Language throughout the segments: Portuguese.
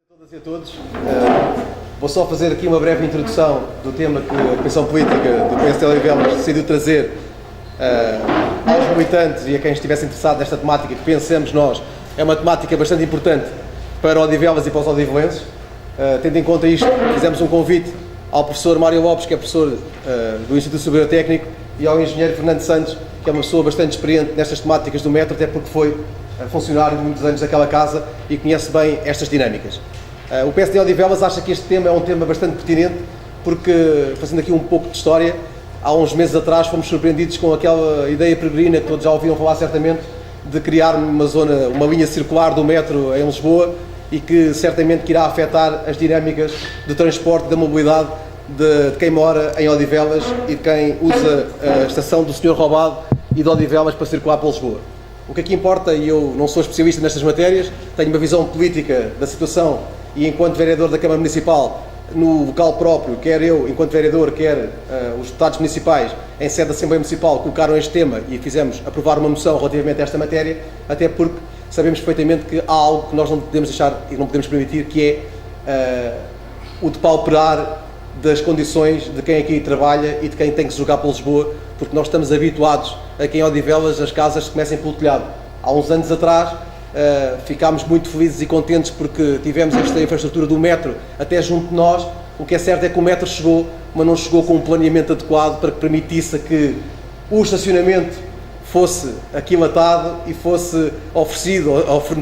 Todas e a todos, vou só fazer aqui uma breve introdução do tema que a Comissão Política do PSD Odivelas decidiu trazer aos militantes e a quem estivesse interessado nesta temática, que pensamos nós é uma temática bastante importante para Odivelas e para os odivelenses. Tendo em conta isto, fizemos um convite ao professor Mário Lopes, que é professor do Instituto Superior Técnico, e ao engenheiro Fernando Santos, que é uma pessoa bastante experiente nestas temáticas do metro, até porque foi funcionário de muitos anos daquela casa e conhece bem estas dinâmicas. O PSD Odivelas acha que este tema é um tema bastante pertinente, porque, fazendo aqui um pouco de história, há uns meses atrás fomos surpreendidos com aquela ideia peregrina que todos já ouviram falar certamente, de criar uma linha circular do metro em Lisboa, e que certamente que irá afetar as dinâmicas do transporte e da mobilidade de quem mora em Odivelas e de quem usa a estação do Sr. Roubado e de Odivelas para circular para Lisboa. O que aqui importa, e eu não sou especialista nestas matérias, tenho uma visão política da situação e enquanto vereador da Câmara Municipal, no local próprio, quer eu, enquanto vereador, quer os deputados municipais, em sede da Assembleia Municipal, colocaram este tema e fizemos aprovar uma moção relativamente a esta matéria, até porque sabemos perfeitamente que há algo que nós não podemos deixar e não podemos permitir, que é o depauperar das condições de quem aqui trabalha e de quem tem que se jogar para Lisboa, porque nós estamos habituados a que em Odivelas as casas comecem pelo telhado. Há uns anos atrás ficámos muito felizes e contentes porque tivemos esta infraestrutura do metro até junto de nós. O que é certo é que o metro chegou, mas não chegou com um planeamento adequado para que permitisse que o estacionamento fosse aquilatado e fosse oferecido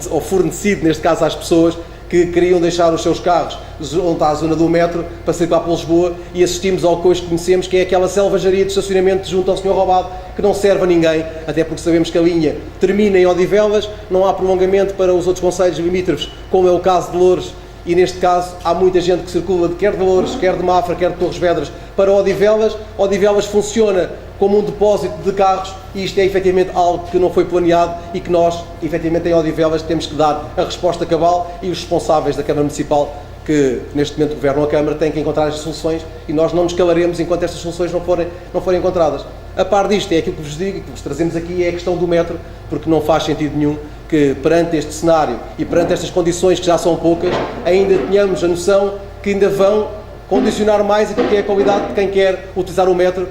ou fornecido, neste caso, às pessoas que queriam deixar os seus carros junto à zona do metro para circular para Lisboa, e assistimos ao que hoje conhecemos, que é aquela selvageria de estacionamento junto ao Sr. Roubado, que não serve a ninguém, até porque sabemos que a linha termina em Odivelas, não há prolongamento para os outros concelhos limítrofes, como é o caso de Loures, e neste caso há muita gente que circula quer de Loures, quer de Mafra, quer de Torres Vedras para Odivelas. Odivelas funciona como um depósito de carros e isto é efetivamente algo que não foi planeado e que nós, efetivamente, em Odivelas temos que dar a resposta cabal, e os responsáveis da Câmara Municipal, que neste momento governam a Câmara, têm que encontrar as soluções e nós não nos calaremos enquanto estas soluções não forem encontradas. A par disto, é aquilo que vos digo e que vos trazemos aqui, é a questão do metro, porque não faz sentido nenhum que perante este cenário e perante estas condições que já são poucas, ainda tenhamos a noção que ainda vão condicionar mais aquilo que é a qualidade de quem quer utilizar o metro,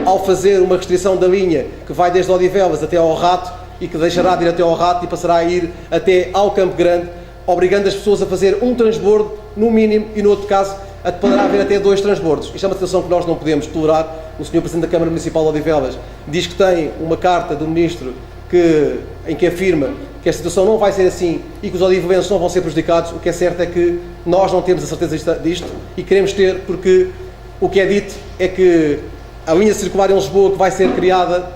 ao fazer uma restrição da linha que vai desde Odivelas até ao Rato e que deixará de ir até ao Rato e passará a ir até ao Campo Grande, obrigando as pessoas a fazer um transbordo no mínimo e no outro caso poderá haver até 2 transbordos. Isto é uma situação que nós não podemos tolerar. O Sr. Presidente da Câmara Municipal de Odivelas diz que tem uma carta do Ministro em que afirma que a situação não vai ser assim e que os odivelenses não vão ser prejudicados. O que é certo é que nós não temos a certeza disto e queremos ter, porque o que é dito é que a linha circular em Lisboa, que vai ser criada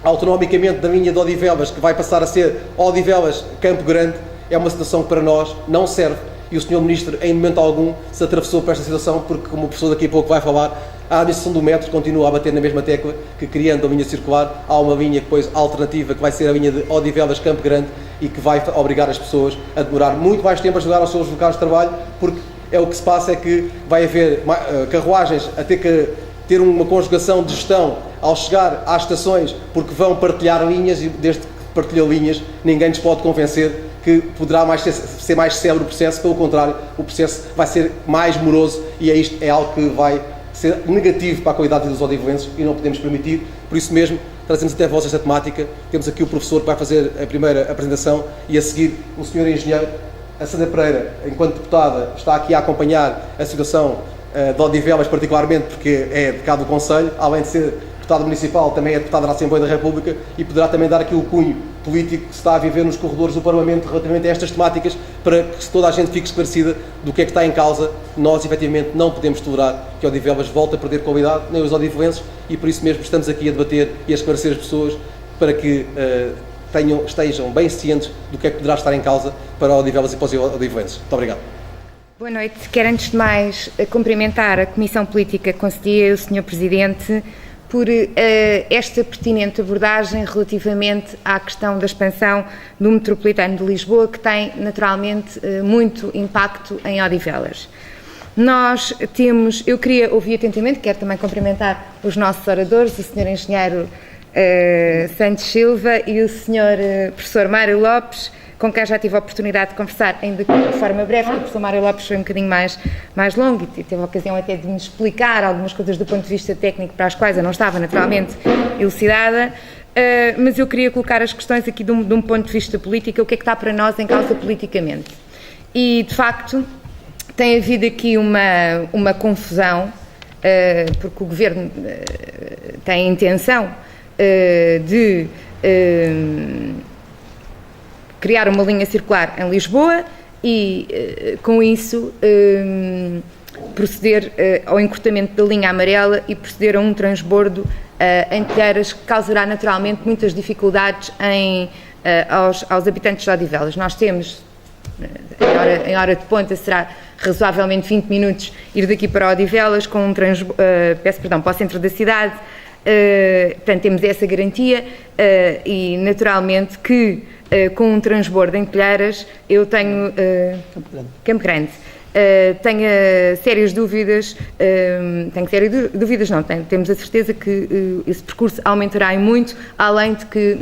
autonomicamente da linha de Odivelas, que vai passar a ser Odivelas-Campo Grande, é uma situação que para nós não serve, e o Sr. Ministro em momento algum se atravessou para esta situação, porque, como o professor daqui a pouco vai falar, a administração do metro continua a bater na mesma tecla, que criando a linha circular há uma linha depois alternativa, que vai ser a linha de Odivelas-Campo Grande, e que vai obrigar as pessoas a demorar muito mais tempo a chegar aos seus locais de trabalho, porque o que se passa é que vai haver carruagens a ter que ter uma conjugação de gestão ao chegar às estações, porque vão partilhar linhas, e desde que partilham linhas ninguém nos pode convencer que poderá ser mais célebre o processo. Pelo contrário, o processo vai ser mais moroso, e isto é algo que vai ser negativo para a qualidade dos odivelenses e não podemos permitir. Por isso mesmo, trazemos até vós esta temática. Temos aqui o professor que vai fazer a primeira apresentação e a seguir o Sr. Engenheiro. A Sandra Pereira, enquanto deputada, está aqui a acompanhar a situação de Odivelas, particularmente porque é de cá do Conselho, além de ser deputada municipal, também é deputada da Assembleia da República, e poderá também dar aqui o cunho político que se está a viver nos corredores do Parlamento relativamente a estas temáticas, para que toda a gente fique esclarecida do que é que está em causa. Nós, efetivamente, não podemos tolerar que Odivelas volte a perder qualidade, nem os odivelenses, e por isso mesmo estamos aqui a debater e a esclarecer as pessoas para que estejam bem cientes do que é que poderá estar em causa para Odivelas e para os odivelenses. Muito obrigado. Boa noite. Quero, antes de mais, cumprimentar a Comissão Política concedia o Sr. Presidente por esta pertinente abordagem relativamente à questão da expansão do metropolitano de Lisboa, que tem naturalmente muito impacto em Odivelas. Eu queria ouvir atentamente, quero também cumprimentar os nossos oradores, o Sr. Engenheiro Santos Silva e o Sr. Professor Mário Lopes, com quem já tive a oportunidade de conversar, ainda de forma breve, porque o professor Mário Lopes foi um bocadinho mais longo e teve a ocasião até de me explicar algumas coisas do ponto de vista técnico para as quais eu não estava naturalmente elucidada, mas eu queria colocar as questões aqui de um ponto de vista político, o que é que está para nós em causa politicamente. E, de facto, tem havido aqui uma confusão, porque o Governo tem a intenção de criar uma linha circular em Lisboa e, com isso, proceder ao encurtamento da linha amarela e proceder a um transbordo em Telheiras, que causará naturalmente muitas dificuldades aos habitantes de Odivelas. Nós temos, em hora de ponta, será razoavelmente 20 minutos ir daqui para Odivelas com para o centro da cidade. Portanto, temos essa garantia e, naturalmente, que com um transbordo em Telheiras eu tenho Campo Grande. Tenho sérias dúvidas, temos a certeza que esse percurso aumentará em muito, além de que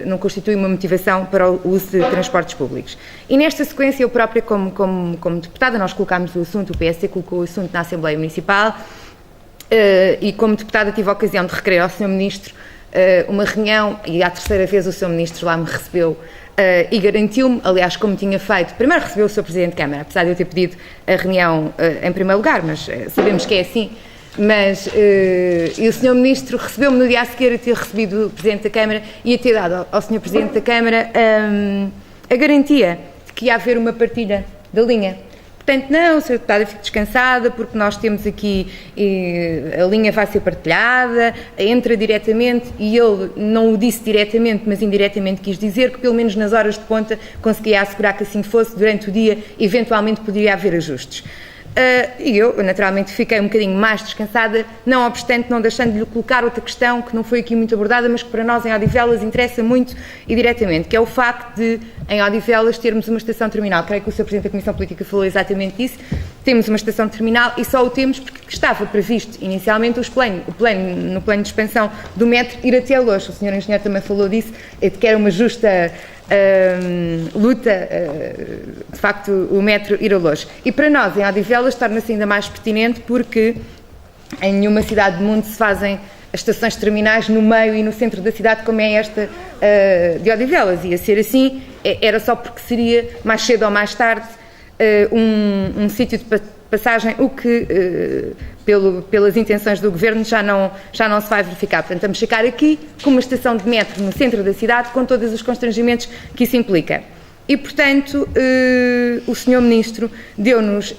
não constitui uma motivação para o uso de transportes públicos. E nesta sequência, eu própria, como deputada, nós colocámos o assunto, o PSD colocou o assunto na Assembleia Municipal, e como deputada tive a ocasião de requerer ao Sr. Ministro uma reunião, e à terceira vez o Sr. Ministro lá me recebeu e garantiu-me, aliás, como tinha feito, primeiro recebeu o Sr. Presidente de Câmara, apesar de eu ter pedido a reunião em primeiro lugar, mas sabemos que é assim, e o Sr. Ministro recebeu-me no dia a seguir a ter recebido o Presidente da Câmara e a ter dado ao Sr. Presidente da Câmara a garantia de que ia haver uma partilha da linha. Portanto, não, Sra. Deputada, fique descansada, porque nós temos aqui, a linha vai ser partilhada, entra diretamente, e ele não o disse diretamente, mas indiretamente quis dizer que, pelo menos nas horas de ponta, conseguia assegurar que assim fosse, durante o dia, eventualmente poderia haver ajustes. E eu, naturalmente, fiquei um bocadinho mais descansada, não obstante, não deixando de lhe colocar outra questão que não foi aqui muito abordada, mas que para nós em Odivelas interessa muito e diretamente, que é o facto de, em Odivelas, termos uma estação terminal. Creio que o Sr. Presidente da Comissão Política falou exatamente disso. Temos uma estação terminal e só o temos porque estava previsto inicialmente no plano de expansão do metro ir até Loures. O Sr. Engenheiro também falou disso, de que era uma justa luta, de facto, o metro ir a Loures. E para nós, em Odivelas, torna-se ainda mais pertinente porque em nenhuma cidade do mundo se fazem as estações terminais no meio e no centro da cidade, como é esta de Odivelas. Ia ser assim, era só porque seria, mais cedo ou mais tarde, um sítio de passagem, o que, pelas intenções do Governo, já não se vai verificar. Portanto, vamos ficar aqui com uma estação de metro no centro da cidade, com todos os constrangimentos que isso implica. E, portanto, o Sr. Ministro deu-nos,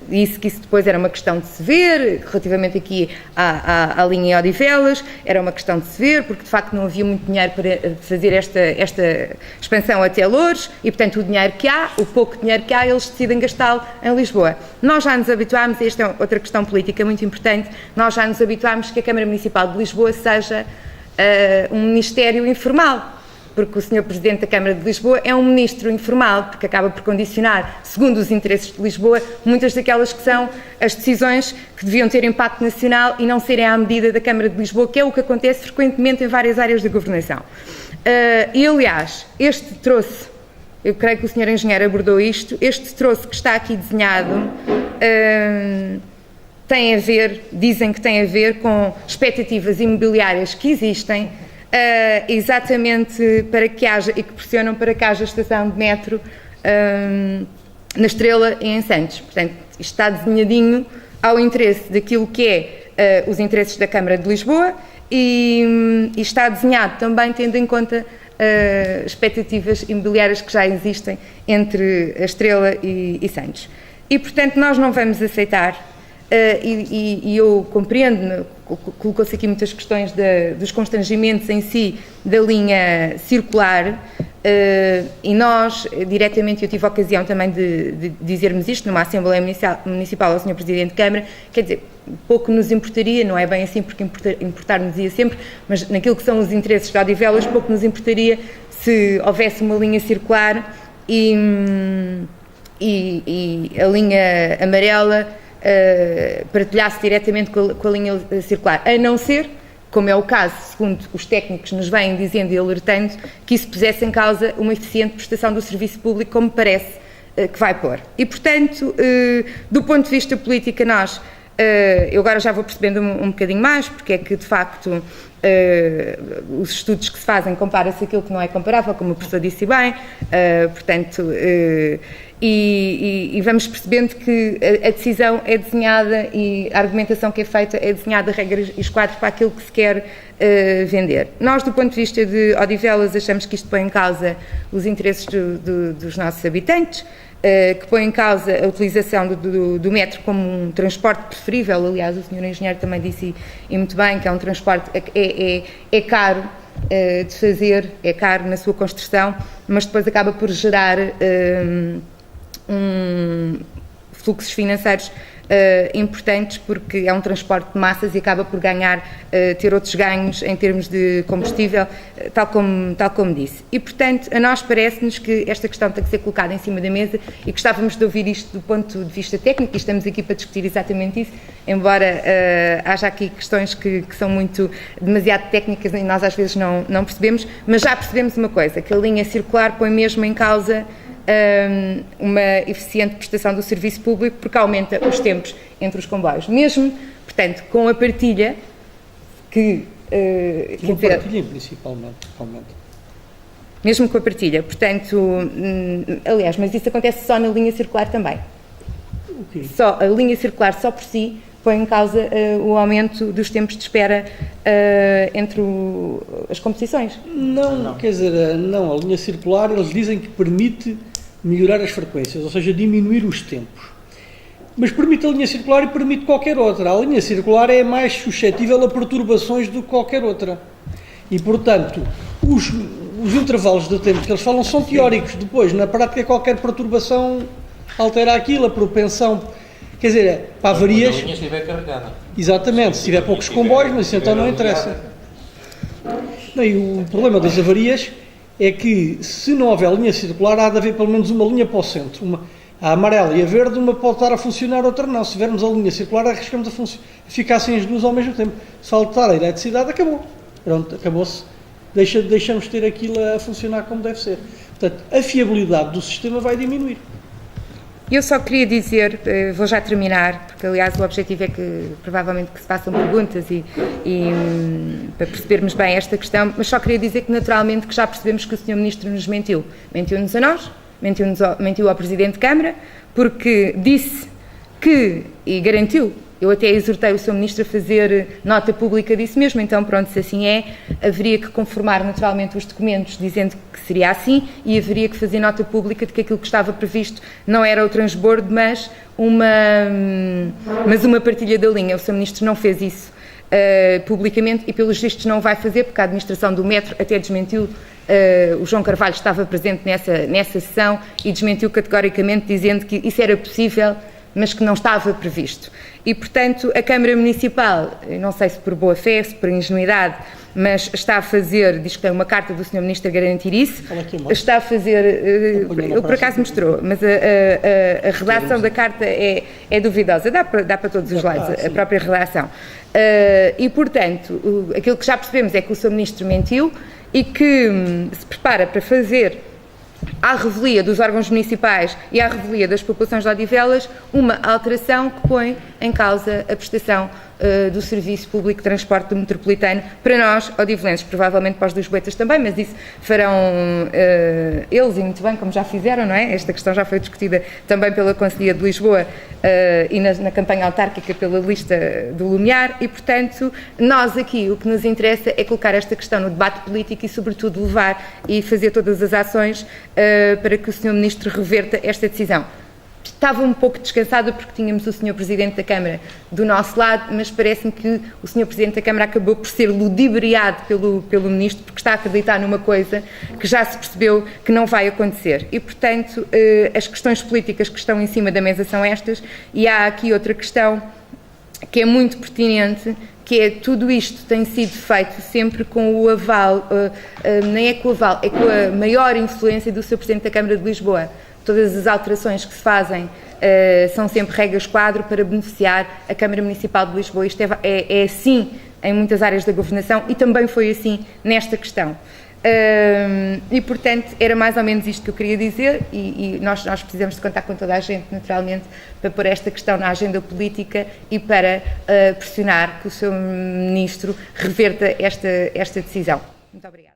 disse que isso depois era uma questão de se ver, relativamente aqui à linha em Odivelas, era uma questão de se ver, porque de facto não havia muito dinheiro para fazer esta expansão até Loures, e portanto o dinheiro que há, o pouco dinheiro que há, eles decidem gastá-lo em Lisboa. Nós já nos habituámos, e esta é outra questão política muito importante, nós já nos habituámos que a Câmara Municipal de Lisboa seja um ministério informal, porque o Sr. Presidente da Câmara de Lisboa é um ministro informal, porque acaba por condicionar, segundo os interesses de Lisboa, muitas daquelas que são as decisões que deviam ter impacto nacional e não serem à medida da Câmara de Lisboa, que é o que acontece frequentemente em várias áreas da governação. E, aliás, este troço, eu creio que o Sr. Engenheiro abordou isto, este troço que está aqui desenhado tem a ver, dizem que tem a ver com expectativas imobiliárias que existem, exatamente para que haja, e que pressionam para que haja estação de metro na Estrela e em Santos. Portanto, isto está desenhadinho ao interesse daquilo que é os interesses da Câmara de Lisboa e está desenhado também tendo em conta expectativas imobiliárias que já existem entre a Estrela e Santos. E, portanto, nós não vamos aceitar, e eu compreendo, colocou-se aqui muitas questões dos constrangimentos em si da linha circular, e nós, diretamente, eu tive a ocasião também de dizermos isto numa Assembleia Municipal ao Sr. Presidente de Câmara, quer dizer, pouco nos importaria, não é bem assim porque importar-nos ia sempre, mas naquilo que são os interesses de Odivelas, pouco nos importaria se houvesse uma linha circular e a linha amarela partilhasse diretamente com a linha circular, a não ser como é o caso, segundo os técnicos nos vêm dizendo e alertando, que isso pusesse em causa uma eficiente prestação do serviço público, como parece que vai pôr. E, portanto, do ponto de vista político, nós, eu agora já vou percebendo um bocadinho mais, porque é que, de facto, os estudos que se fazem compara-se aquilo que não é comparável, como o professor disse bem, portanto, e vamos percebendo que a decisão é desenhada e a argumentação que é feita é desenhada, regras e esquadros para aquilo que se quer vender. Nós, do ponto de vista de Odivelas, achamos que isto põe em causa os interesses dos nossos habitantes, que põe em causa a utilização do metro como um transporte preferível. Aliás, o Sr. Engenheiro também disse, e muito bem, que é um transporte, é caro de fazer, é caro na sua construção, mas depois acaba por gerar fluxos financeiros importantes, porque é um transporte de massas e acaba por ter outros ganhos em termos de combustível, tal como disse. E, portanto, a nós parece-nos que esta questão tem que ser colocada em cima da mesa e gostávamos de ouvir isto do ponto de vista técnico, e estamos aqui para discutir exatamente isso, embora haja aqui questões que são demasiado técnicas e nós às vezes não percebemos, mas já percebemos uma coisa, que a linha circular põe mesmo em causa uma eficiente prestação do serviço público, porque aumenta os tempos entre os comboios. Mesmo, portanto, com a partilha, partilha principalmente. Mesmo com a partilha, portanto, aliás, mas isso acontece só na linha circular também. Okay. Só, a linha circular só por si põe em causa o aumento dos tempos de espera entre as competições. Não, quer dizer, não, a linha circular, eles dizem que permite melhorar as frequências, ou seja, diminuir os tempos. Mas permite a linha circular e permite qualquer outra. A linha circular é mais suscetível a perturbações do que qualquer outra. E, portanto, os intervalos de tempo que eles falam são teóricos. Depois, na prática, qualquer perturbação altera aquilo, a propensão. Quer dizer, para avarias... Quando a linha estiver carregada. Exatamente, se tiver poucos comboios, mas isso então não interessa. Não, e o problema das avarias é que, se não houver linha circular, há de haver pelo menos uma linha para o centro. A amarela e a verde, uma pode estar a funcionar, outra não. Se tivermos a linha circular, arriscamos a ficar sem as duas ao mesmo tempo. Se faltar a eletricidade, acabou. Pronto, acabou-se. Deixamos de ter aquilo a funcionar como deve ser. Portanto, a fiabilidade do sistema vai diminuir. Eu só queria dizer, vou já terminar, porque aliás o objetivo é que provavelmente que se façam perguntas e para percebermos bem esta questão, mas só queria dizer que naturalmente que já percebemos que o Sr. Ministro nos mentiu. Mentiu-nos a nós, mentiu ao Presidente de Câmara, porque disse que, e garantiu, eu até exortei o Sr. Ministro a fazer nota pública disso mesmo, então pronto, se assim é, haveria que conformar naturalmente os documentos dizendo que seria assim e haveria que fazer nota pública de que aquilo que estava previsto não era o transbordo, mas uma partilha da linha. O Sr. Ministro não fez isso publicamente e pelos vistos não vai fazer, porque a administração do metro até desmentiu. O João Carvalho estava presente nessa sessão e desmentiu categoricamente, dizendo que isso era possível, mas que não estava previsto. E, portanto, a Câmara Municipal, não sei se por boa fé, se por ingenuidade, mas está a fazer, diz que tem uma carta do Sr. Ministro a garantir isso, está a fazer, ele por acaso mostrou, mas a redação da carta é duvidosa, dá para todos os lados, a própria redação. E, portanto, aquilo que já percebemos é que o Sr. Ministro mentiu e que se prepara para fazer à revelia dos órgãos municipais e à revelia das populações de Odivelas uma alteração que põe em causa a prestação do Serviço Público de Transporte do Metropolitano para nós, odivelenses, provavelmente para os lisboetas também, mas isso farão eles, e muito bem, como já fizeram, não é? Esta questão já foi discutida também pela Conselhia de Lisboa e na campanha autárquica pela lista do Lumiar e, portanto, nós aqui o que nos interessa é colocar esta questão no debate político e, sobretudo, levar e fazer todas as ações para que o Sr. Ministro reverta esta decisão. Estava um pouco descansada porque tínhamos o Sr. Presidente da Câmara do nosso lado, mas parece-me que o Sr. Presidente da Câmara acabou por ser ludibriado pelo Ministro porque está a acreditar numa coisa que já se percebeu que não vai acontecer. E, portanto, as questões políticas que estão em cima da mesa são estas e há aqui outra questão que é muito pertinente, que é tudo isto tem sido feito sempre com o aval, nem é com o aval, é com a maior influência do Sr. Presidente da Câmara de Lisboa. Todas as alterações que se fazem são sempre regras quadro para beneficiar a Câmara Municipal de Lisboa. Isto é assim em muitas áreas da governação e também foi assim nesta questão. E, portanto, era mais ou menos isto que eu queria dizer e nós precisamos de contar com toda a gente, naturalmente, para pôr esta questão na agenda política e para pressionar que o Sr. Ministro reverta esta decisão. Muito obrigada.